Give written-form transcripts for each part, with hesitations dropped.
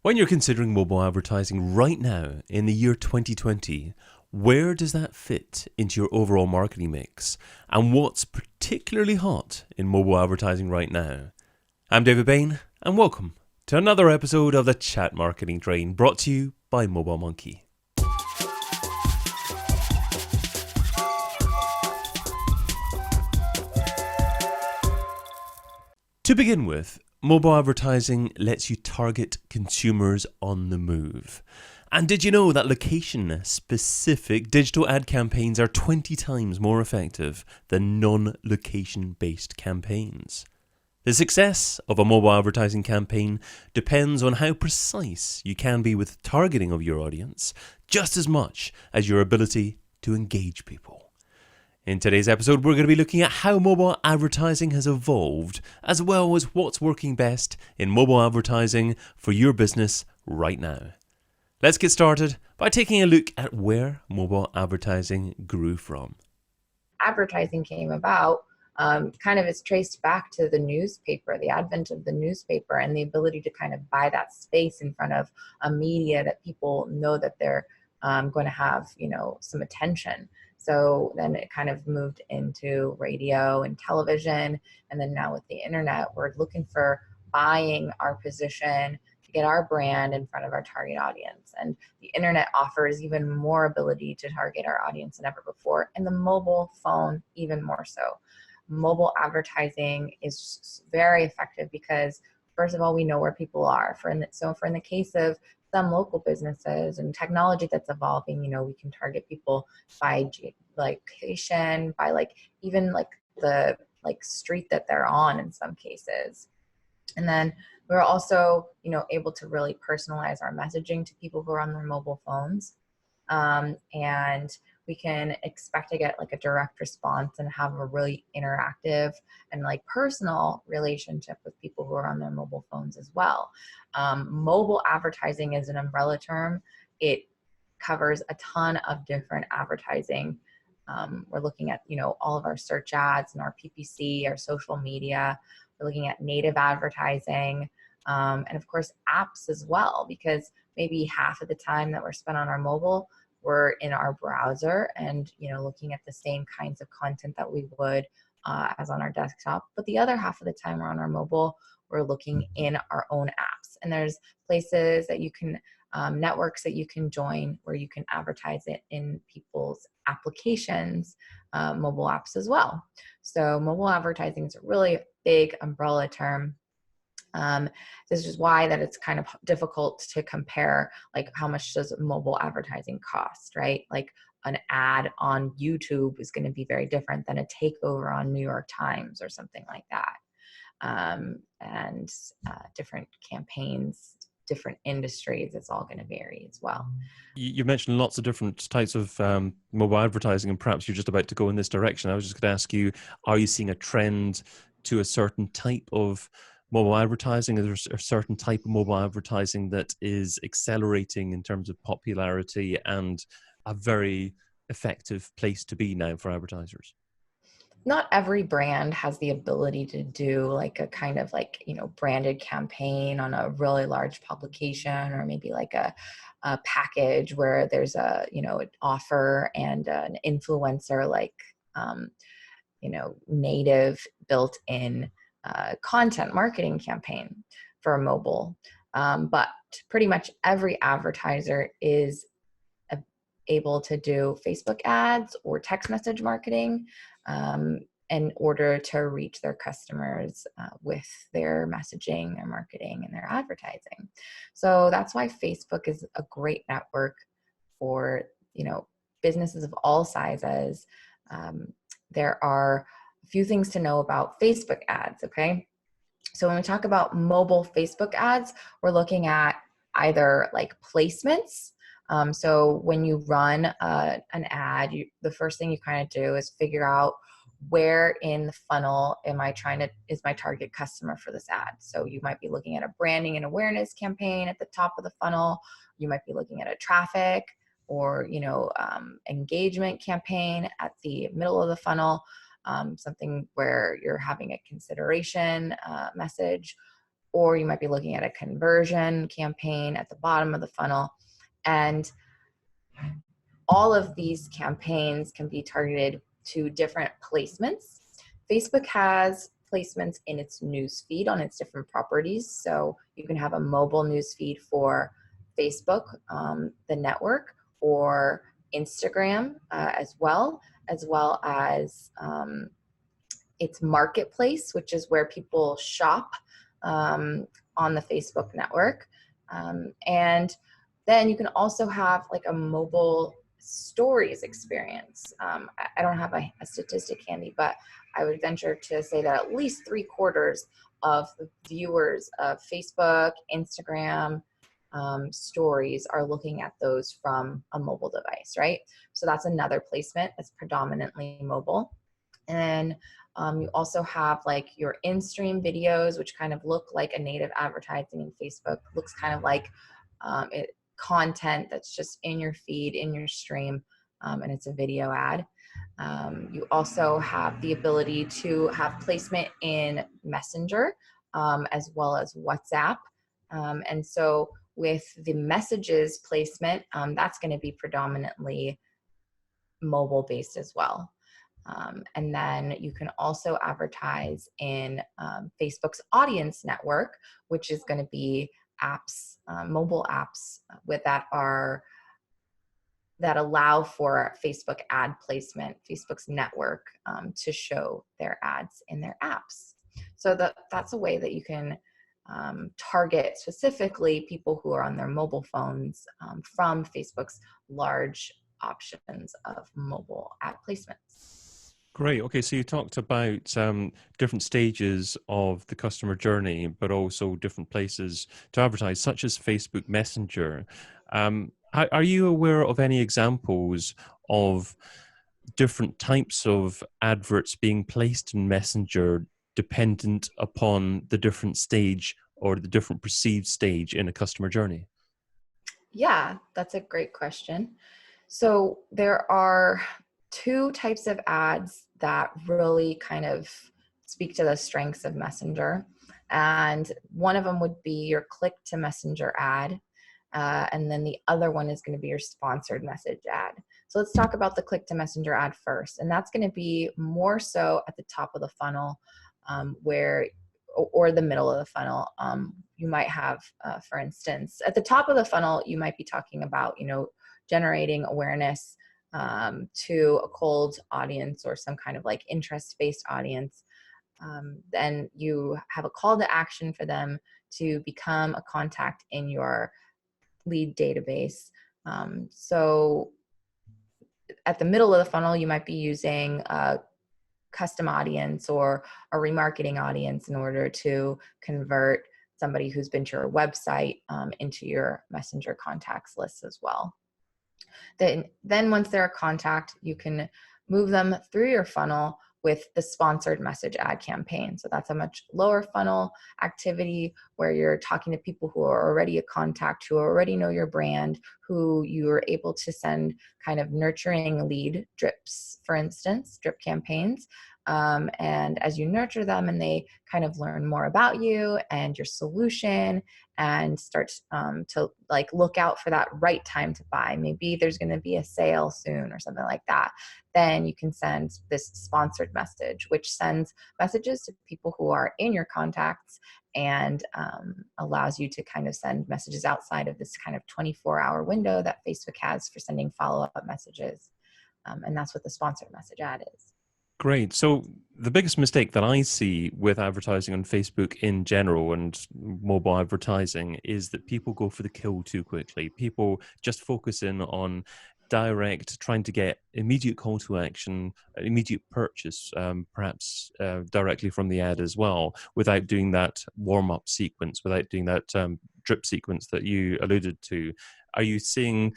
When you're considering mobile advertising right now in the year 2020, where does that fit into your overall marketing mix? And what's particularly hot in mobile advertising right now? I'm David Bain, and welcome to another episode of the Chat Marketing Train, brought to you by Mobile Monkey. To begin with, mobile advertising lets you target consumers on the move. And did you know that location-specific digital ad campaigns are 20 times more effective than non-location-based campaigns? The success of a mobile advertising campaign depends on how precise you can be with targeting of your audience, just as much as your ability to engage people. In today's episode, we're going to be looking at how mobile advertising has evolved, as well as what's working best in mobile advertising for your business right now. Let's get started by taking a look at where mobile advertising grew from. Advertising came about kind of is traced back to the newspaper, the advent of the newspaper, and the ability to kind of buy that space in front of a media that people know that they're going to have, some attention. So then it kind of moved into radio and television. And then now with the internet, we're looking for buying our position to get our brand in front of our target audience. And the internet offers even more ability to target our audience than ever before. And the mobile phone, even more so. Mobile advertising is very effective because, first of all, we know where people are. For in the case of some local businesses and technology that's evolving, we can target people by location, by even the street that they're on in some cases. And then we're also, able to really personalize our messaging to people who are on their mobile phones. And we can expect to get a direct response and have a really interactive and personal relationship with people who are on their mobile phones as well. Mobile advertising is an umbrella term. It covers a ton of different advertising. We're looking at, all of our search ads and our PPC, our social media. We're looking at native advertising, and of course apps as well, because maybe half of the time that we're spent on our mobile, we're in our browser and, looking at the same kinds of content that we would as on our desktop. But the other half of the time we're on our mobile, we're looking in our own apps. And there's places that you can, networks that you can join where you can advertise it in people's applications, mobile apps as well. So mobile advertising is a really big umbrella term. This is why that it's kind of difficult to compare, how much does mobile advertising cost, right? An ad on YouTube is going to be very different than a takeover on New York Times or something like that. And different campaigns, different industries, it's all going to vary as well. You mentioned lots of different types of mobile advertising, and perhaps you're just about to go in this direction. I was just going to ask you, are you seeing a trend to a certain type of mobile advertising? Is there a certain type of mobile advertising that is accelerating in terms of popularity and a very effective place to be now for advertisers? Not every brand has the ability to do a kind of branded campaign on a really large publication, or maybe a package where there's an offer and an influencer native built-in content marketing campaign for mobile. But pretty much every advertiser is able to do Facebook ads or text message marketing in order to reach their customers with their messaging, their marketing, and their advertising. So that's why Facebook is a great network for, businesses of all sizes. There are a few things to know about Facebook ads, okay? So when we talk about mobile Facebook ads, we're looking at either placements. So when you run an ad, the first thing you kind of do is figure out where in the funnel is my target customer for this ad. So you might be looking at a branding and awareness campaign at the top of the funnel. You might be looking at a traffic or, engagement campaign at the middle of the funnel, something where you're having a consideration message, or you might be looking at a conversion campaign at the bottom of the funnel. And all of these campaigns can be targeted to different placements. Facebook has placements in its news feed on its different properties. So you can have a mobile news feed for Facebook, the network, or Instagram as well as its marketplace, which is where people shop on the Facebook network. And then you can also have like a mobile stories experience. I don't have a statistic handy, but I would venture to say that at least 3/4 of the viewers of Facebook, Instagram, stories are looking at those from a mobile device, right? So that's another placement that's predominantly mobile. And you also have like your in-stream videos, which kind of look like a native advertising in Facebook. Looks kind of like content that's just in your feed, in your stream, and it's a video ad. You also have the ability to have placement in Messenger as well as WhatsApp. And so with the messages placement, that's going to be predominantly mobile based as well. And then you can also advertise in Facebook's audience network, which is going to be apps, mobile apps that allow for Facebook ad placement, Facebook's network, to show their ads in their apps. So that's a way that you can target specifically people who are on their mobile phones from Facebook's large options of mobile ad placements. Great. Okay, so you talked about different stages of the customer journey, but also different places to advertise, such as Facebook Messenger. Are you aware of any examples of different types of adverts being placed in Messenger dependent upon the different stage or the different perceived stage in a customer journey? Yeah, that's a great question. So there are two types of ads that really kind of speak to the strengths of Messenger. And one of them would be your click to Messenger ad. And then the other one is going to be your sponsored message ad. So let's talk about the click to Messenger ad first. And that's going to be more so at the top of the funnel or the middle of the funnel. You might have, for instance, at the top of the funnel, you might be talking about, generating awareness to a cold audience or some kind of like interest-based audience. Then you have a call to action for them to become a contact in your lead database. So at the middle of the funnel, you might be using a custom audience or a remarketing audience in order to convert somebody who's been to your website into your Messenger contacts list as well. Then once they're a contact, you can move them through your funnel with the sponsored message ad campaign. So that's a much lower funnel activity where you're talking to people who are already a contact, who already know your brand, who you are able to send kind of nurturing lead drips, for instance, drip campaigns. And as you nurture them and they kind of learn more about you and your solution and start to like look out for that right time to buy, maybe there's going to be a sale soon or something like that, then you can send this sponsored message, which sends messages to people who are in your contacts and allows you to kind of send messages outside of this kind of 24-hour window that Facebook has for sending follow-up messages. And that's what the sponsored message ad is. Great. So the biggest mistake that I see with advertising on Facebook in general and mobile advertising is that people go for the kill too quickly. People just focus in on direct, trying to get immediate call to action, immediate purchase, perhaps directly from the ad as well, without doing that warm-up sequence, without doing that drip sequence that you alluded to. Are you seeing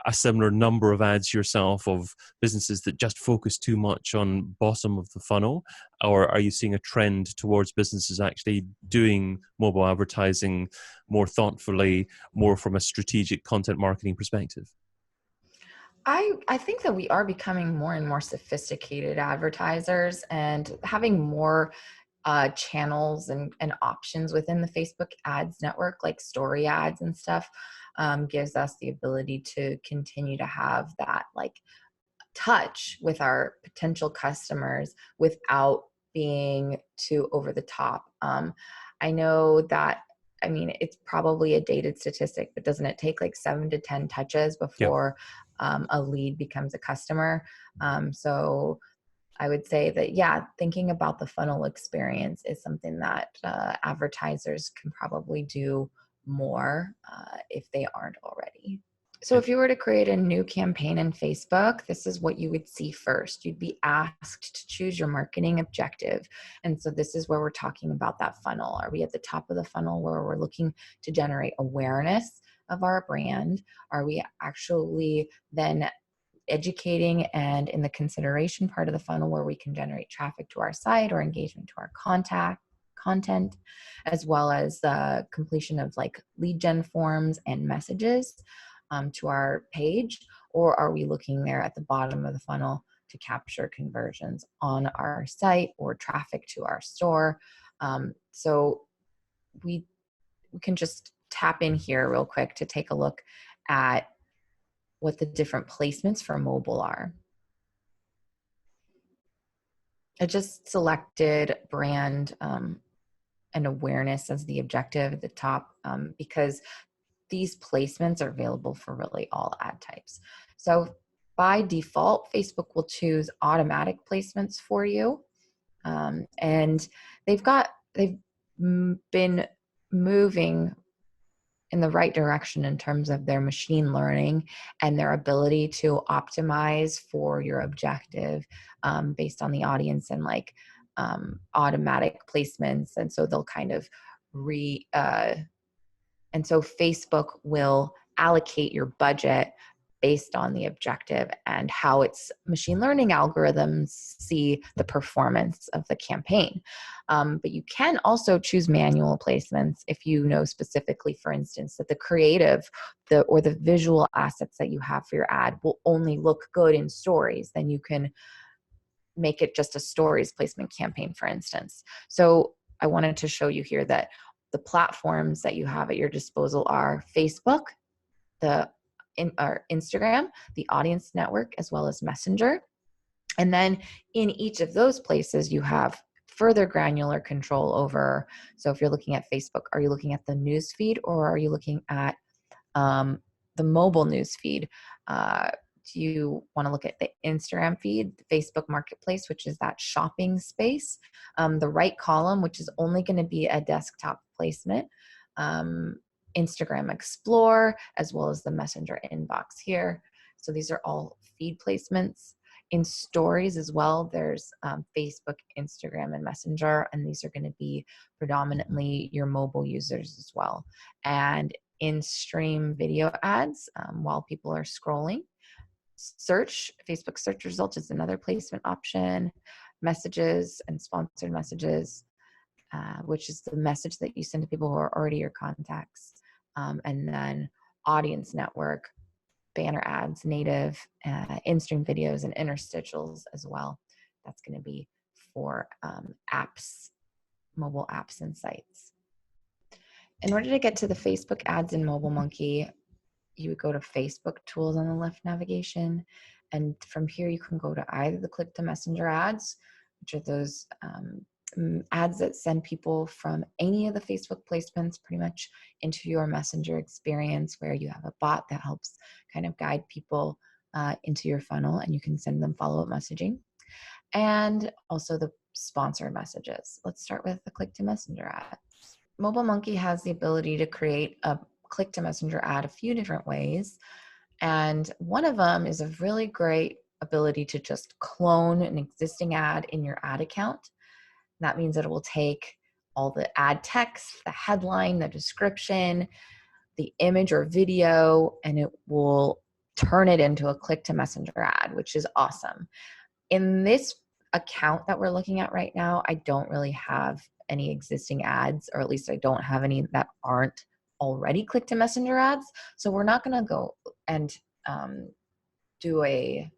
a similar number of ads yourself of businesses that just focus too much on bottom of the funnel? Or are you seeing a trend towards businesses actually doing mobile advertising more thoughtfully, more from a strategic content marketing perspective? I think that we are becoming more and more sophisticated advertisers and having more channels and options within the Facebook ads network, like story ads and stuff, gives us the ability to continue to have that like touch with our potential customers without being too over the top. I know that, I mean, it's probably a dated statistic, but doesn't it take like 7 to 10 touches Yeah. before a lead becomes a customer? So I would say that, yeah, thinking about the funnel experience is something that advertisers can probably do more if they aren't already. So if you were to create a new campaign in Facebook, this is what you would see first. You'd be asked to choose your marketing objective. And so this is where we're talking about that funnel. Are we at the top of the funnel where we're looking to generate awareness of our brand? Are we actually then educating and in the consideration part of the funnel where we can generate traffic to our site or engagement to our content, as well as the completion of like lead gen forms and messages to our page? Or are we looking there at the bottom of the funnel to capture conversions on our site or traffic to our store? So we can just tap in here real quick to take a look at what the different placements for mobile are. I just selected brand and awareness as the objective at the top because these placements are available for really all ad types. So by default, Facebook will choose automatic placements for you. And they've been moving in the right direction in terms of their machine learning and their ability to optimize for your objective based on the audience and like automatic placements. And so they'll kind of and so Facebook will allocate your budget based on the objective and how its machine learning algorithms see the performance of the campaign. But you can also choose manual placements if you know specifically, for instance, that the creative or the visual assets that you have for your ad will only look good in stories. Then you can make it just a stories placement campaign, for instance. So I wanted to show you here that the platforms that you have at your disposal are Facebook, Instagram, the Audience Network, as well as Messenger. And then in each of those places, you have further granular control over. So if you're looking at Facebook, are you looking at the news feed or are you looking at the mobile news feed? Do you want to look at the Instagram feed, the Facebook Marketplace, which is that shopping space, the right column, which is only going to be a desktop placement, Instagram Explore, as well as the Messenger inbox here. So these are all feed placements. In stories as well, there's Facebook, Instagram, and Messenger, and these are going to be predominantly your mobile users as well. And in stream video ads, while people are scrolling, search, Facebook search results is another placement option, messages and sponsored messages, which is the message that you send to people who are already your contacts. And then audience network, banner ads, native, in-stream videos, and interstitials as well. That's going to be for apps, mobile apps and sites. In order to get to the Facebook ads in Mobile Monkey, you would go to Facebook tools on the left navigation. And from here, you can go to either the click to messenger ads, which are those ads that send people from any of the Facebook placements pretty much into your messenger experience, where you have a bot that helps kind of guide people into your funnel and you can send them follow-up messaging. And also the sponsored messages. Let's start with the click to messenger ad. Mobile Monkey has the ability to create a click to messenger ad a few different ways. And one of them is a really great ability to just clone an existing ad in your ad account. That means that it will take all the ad text, the headline, the description, the image or video, and it will turn it into a click to messenger ad, which is awesome. In this account that we're looking at right now, I don't really have any existing ads, or at least I don't have any that aren't already click to messenger ads. So we're not going to go and do a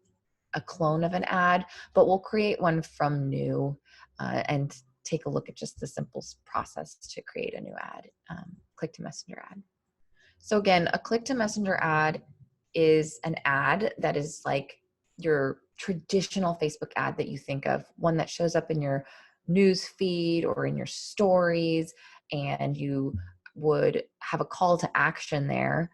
clone of an ad, but we'll create one from new and take a look at just the simple process to create a new ad, click to messenger ad. So again, a click to messenger ad is an ad that is like your traditional Facebook ad that you think of, one that shows up in your news feed or in your stories, and you would have a call to action there,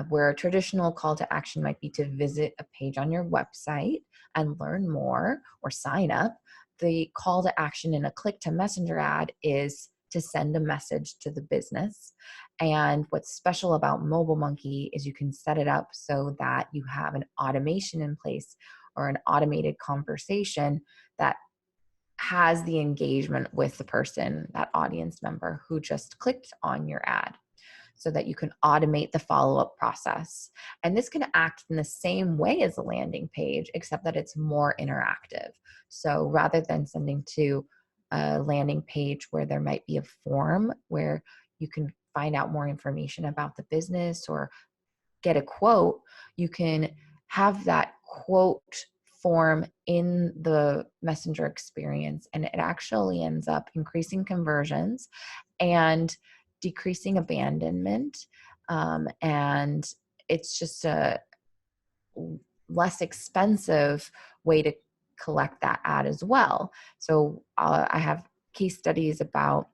where a traditional call to action might be to visit a page on your website and learn more or sign up. The call to action in a click to messenger ad is to send a message to the business. And what's special about Mobile Monkey is you can set it up so that you have an automation in place or an automated conversation that has the engagement with the person, that audience member who just clicked on your ad, so that you can automate the follow-up process. And this can act in the same way as a landing page, except that it's more interactive. So rather than sending to a landing page where there might be a form where you can find out more information about the business or get a quote, you can have that quote form in the messenger experience, and it actually ends up increasing conversions and decreasing abandonment, and it's just a less expensive way to collect that ad as well. So I have case studies about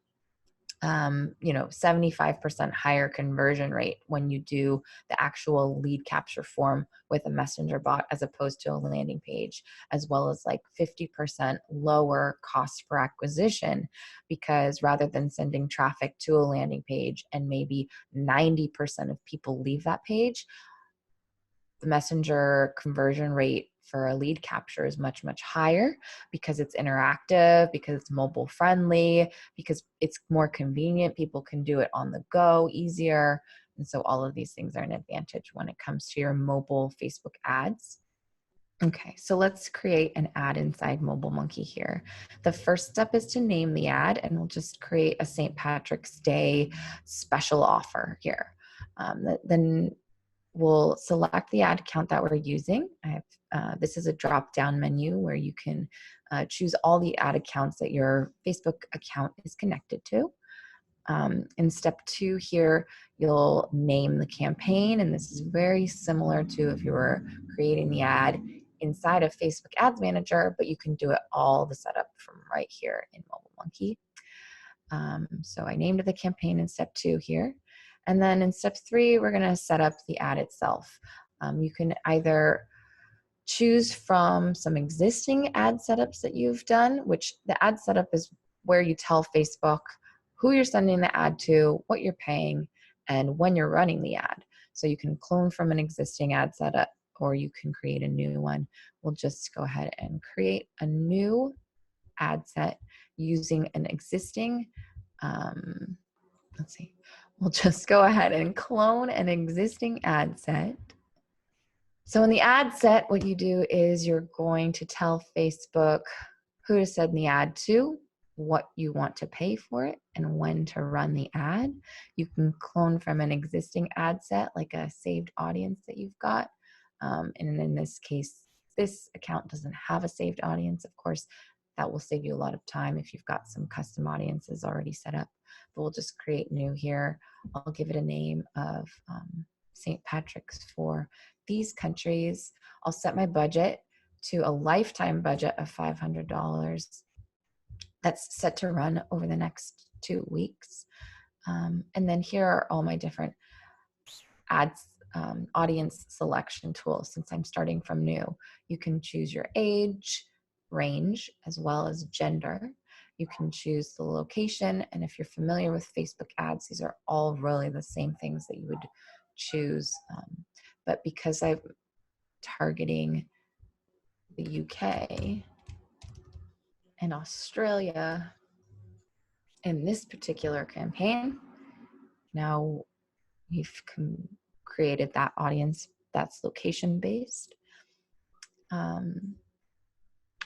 75% higher conversion rate when you do the actual lead capture form with a messenger bot as opposed to a landing page, as well as like 50% lower cost per acquisition, because rather than sending traffic to a landing page and maybe 90% of people leave that page, the messenger conversion rate for a lead capture is much, much higher because it's interactive, because it's mobile friendly, because it's more convenient. People can do it on the go easier. And so all of these things are an advantage when it comes to your mobile Facebook ads. Okay, so let's create an ad inside Mobile Monkey here. The first step is to name the ad, and we'll just create a St. Patrick's Day special offer here. Then we'll select the ad account that we're using. This is a drop-down menu where you can choose all the ad accounts that your Facebook account is connected to. In step 2 here, you'll name the campaign, and this is very similar to if you were creating the ad inside of Facebook Ads Manager, but you can do it all the setup from right here in Mobile Monkey. So I named the campaign in step 2 here. And then in step 3, we're going to set up the ad itself. You can either choose from some existing ad setups that you've done, which the ad setup is where you tell Facebook who you're sending the ad to, what you're paying, and when you're running the ad. So you can clone from an existing ad setup, or you can create a new one. We'll just go ahead and create a new ad set using an existing, let's see, we'll just go ahead and clone an existing ad set. So in the ad set, what you do is you're going to tell Facebook who to send the ad to, what you want to pay for it, and when to run the ad. You can clone from an existing ad set, like a saved audience that you've got. And in this case, this account doesn't have a saved audience. Of course, that will save you a lot of time if you've got some custom audiences already set up. But we'll just create new here. I'll give it a name of St. Patrick's for these countries. I'll set my budget to a lifetime budget of $500. That's set to run over the next 2 weeks. And then here are all my different ads, audience selection tools. Since I'm starting from new, you can choose your age, range, as well as gender. You can choose the location. And if you're familiar with Facebook ads, these are all really the same things that you would choose. But because I'm targeting the UK and Australia in this particular campaign, now we've created that audience that's location based.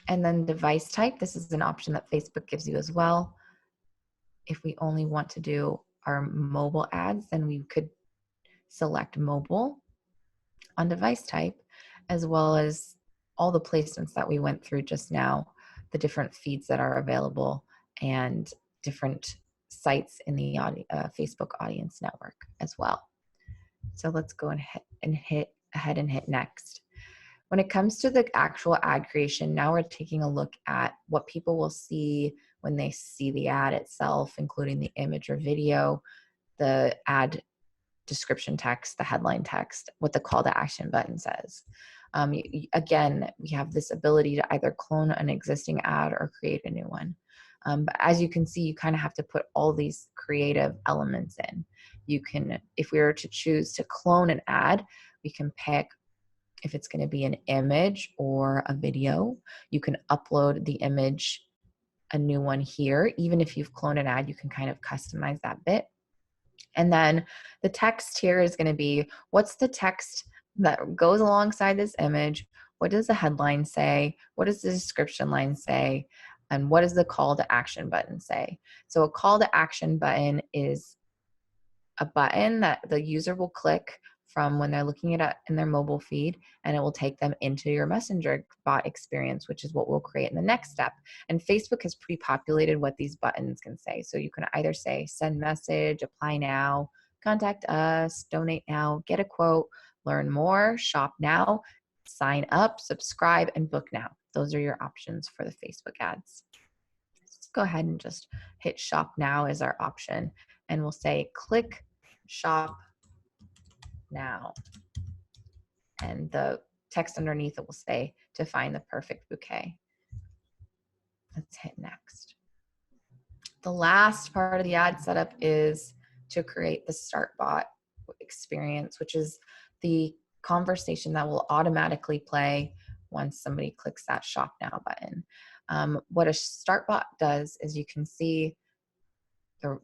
And then device type, this is an option that Facebook gives you as well. If we only want to do our mobile ads, then we could select mobile on device type, as well as all the placements that we went through just now, the different feeds that are available, and different sites in the Facebook audience network as well. So let's go and hit next. When it comes to the actual ad creation, now we're taking a look at what people will see when they see the ad itself, including the image or video, the ad description text, the headline text, what the call to action button says. Again, we have this ability to either clone an existing ad or create a new one. But as you can see, you kind of have to put all these creative elements in. You can, if we were to choose to clone an ad, we can pick if it's going to be an image or a video. You can upload the image, a new one here. Even if you've cloned an ad, you can kind of customize that bit. And then the text here is going to be, what's the text that goes alongside this image? What does the headline say? What does the description line say? And what does the call to action button say? So a call to action button is a button that the user will click from when they're looking at it in their mobile feed, and it will take them into your messenger bot experience, which is what we'll create in the next step. And Facebook has pre-populated what these buttons can say. So you can either say send message, apply now, contact us, donate now, get a quote, learn more, shop now, sign up, subscribe, and book now. Those are your options for the Facebook ads. Let's go ahead and just hit shop now as our option, and we'll say click shop now. And the text underneath it will say to find the perfect bouquet. Let's hit next. The last part of the ad setup is to create the start bot experience, which is the conversation that will automatically play once somebody clicks that shop now button. What a start bot does is you can see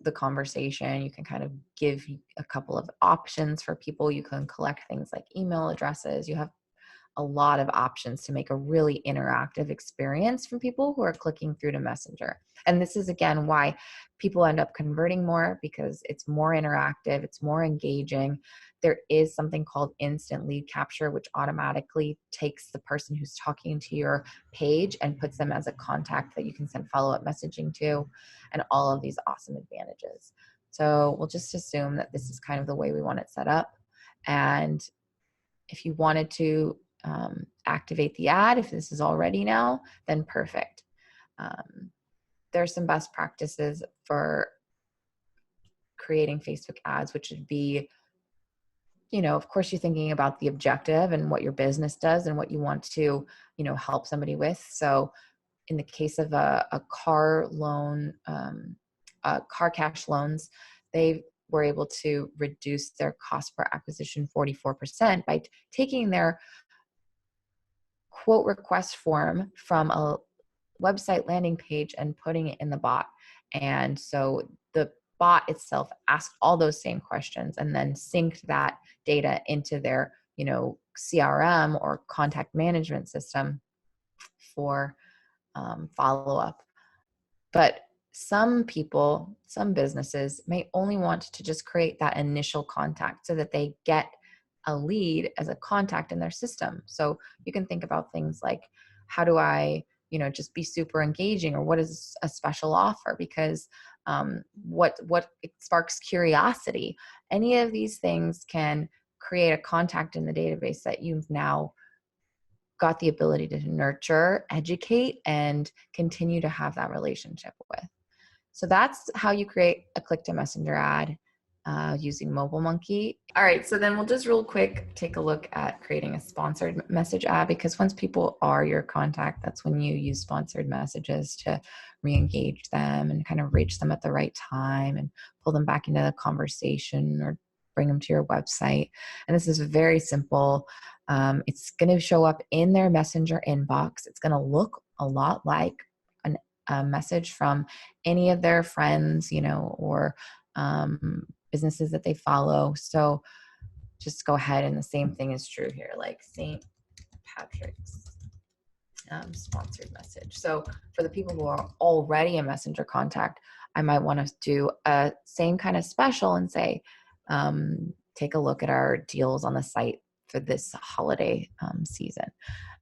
the conversation. You can kind of give a couple of options for people. You can collect things like email addresses. You have a lot of options to make a really interactive experience from people who are clicking through to Messenger. And this is, again, why people end up converting more, because it's more interactive, it's more engaging. There is something called instant lead capture, which automatically takes the person who's talking to your page and puts them as a contact that you can send follow-up messaging to, and all of these awesome advantages. So we'll just assume that this is kind of the way we want it set up. And if you wanted to activate the ad, if this is all ready now, then perfect. There's some best practices for creating Facebook ads, which would be, of course, you're thinking about the objective and what your business does and what you want to, help somebody with. So in the case of a car loan, car cash loans, they were able to reduce their cost per acquisition 44% by taking their quote request form from a website landing page and putting it in the bot. And so the bot itself asked all those same questions and then synced that data into their, CRM or contact management system for follow-up. But some people, some businesses may only want to just create that initial contact so that they get a lead as a contact in their system. So you can think about things like, how do I, just be super engaging, or what is a special offer? Because what sparks curiosity? Any of these things can create a contact in the database that you've now got the ability to nurture, educate, and continue to have that relationship with. So that's how you create a click to messenger ad using Mobile Monkey. All right, so then we'll just real quick take a look at creating a sponsored message ad, because once people are your contact, that's when you use sponsored messages to re-engage them and kind of reach them at the right time and pull them back into the conversation or bring them to your website. And this is very simple. It's going to show up in their messenger inbox. It's going to look a lot like a message from any of their friends, or businesses that they follow. So just go ahead, and the same thing is true here, like St. Patrick's sponsored message. So for the people who are already a messenger contact, I might want to do a same kind of special and say, take a look at our deals on the site for this holiday season.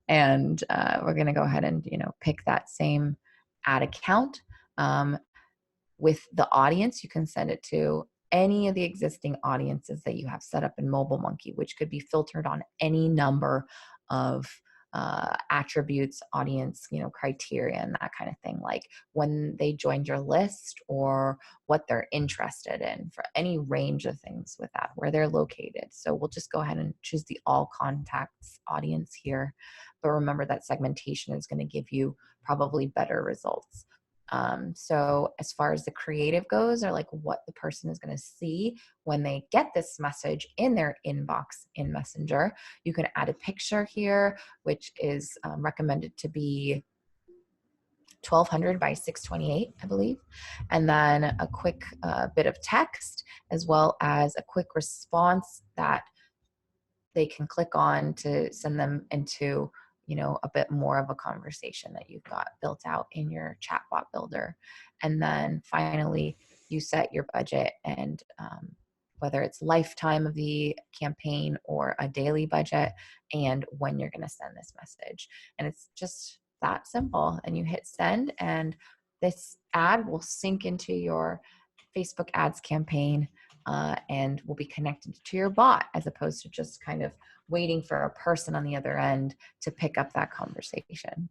And we're going to go ahead and, pick that same ad account. With the audience, you can send it to any of the existing audiences that you have set up in MobileMonkey, which could be filtered on any number of attributes, audience, criteria, and that kind of thing, like when they joined your list or what they're interested in, for any range of things with that, where they're located. So we'll just go ahead and choose the all contacts audience here. But remember that segmentation is going to give you probably better results. So as far as the creative goes, or like what the person is going to see when they get this message in their inbox in Messenger, you can add a picture here, which is recommended to be 1200 by 628, I believe. And then a quick bit of text, as well as a quick response that they can click on to send them into a bit more of a conversation that you've got built out in your chatbot builder. And then finally, you set your budget, and whether it's lifetime of the campaign or a daily budget, and when you're going to send this message. And it's just that simple. And you hit send, and this ad will sync into your Facebook ads campaign, and will be connected to your bot, as opposed to just kind of waiting for a person on the other end to pick up that conversation.